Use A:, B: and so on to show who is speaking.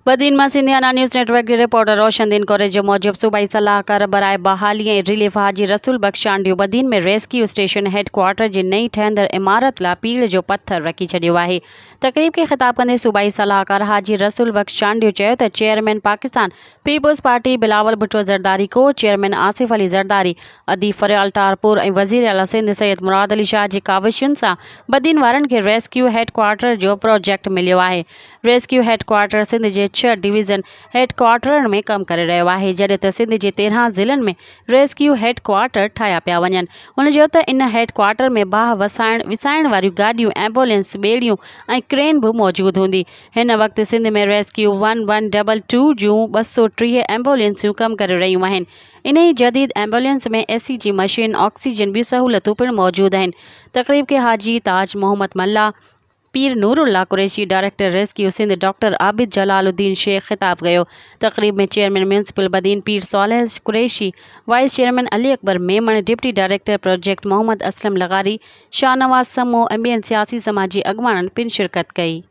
A: बदीन में सिंधियाना news network के reporter रोशन दिन कोरे जो मूजिब सूबाई सलाहकार बराए बहाली ऐं रिलीफ हाजी रसूल बख्श चांडियो बदीन में रेस्क्यू स्टेशन हेडक्वार्टर जी नई ठहंदड़ इमारत ला पीड़ जो पत्थर रखी छड़ियो है। तकरीब के खिताब कंदे सूबाई सलाहकार हाजी रसूल बख्श चांडियो चयो त chairman Pakistan peoples party Bilawal Bhutto Zardari को चेयरमैन आसिफ अली ज़रदारी अदी फरियाल टारपुर ऐं वज़ीर आला सिंध सैयद मुराद अली शाह जी काविशुनि सां बदीन वारनि खे रेस्क्यू हेडक्वार्टर जो प्रोजेक्ट मिलियो है। रेस्क्यू हेडक्वार्टर सिंध जे 6 डिवीज़न हेडक्वार्टर में कम करे रहियो आहे, जॾहिं त सिंध जे 13 ज़िलनि में रेस्क्यू हेडक्वार्टर ठाहिया पिया वञनि। उन चयो त इन हेडक्वार्टर में बाह विसाइण वारियूं गाॾियूं, एम्बुलेंस, ॿेड़ियूं ऐं क्रेन भी मौजूद हूंदी। हिन वक़्तु सिंध में रेस्क्यू 1122 जूं 230 एम्बुलेंसियूं कम करे रहियूं आहिनि। इन्ही जदीद एम्बुलेंस में एसी जी मशीन, ऑक्सीजन भी सहूलतूं पिणु मौजूद आहिनि। तकरीब के हाजी ताज Mohammad Malla, Pir Noorullah Qureshi, director rescue Sindh doctor Abid Jalaluddin Shaikh खिताब कयो। तकरीब में chairman municipal Badin Pir Saleh Qureshi, vice chairman Ali Akbar Memon, deputy director project Mohammad Aslam Lagari, Shahnawaz Samo ऐं ॿियनि सियासी समाजी अॻवाननि पिणु शिरकत कई।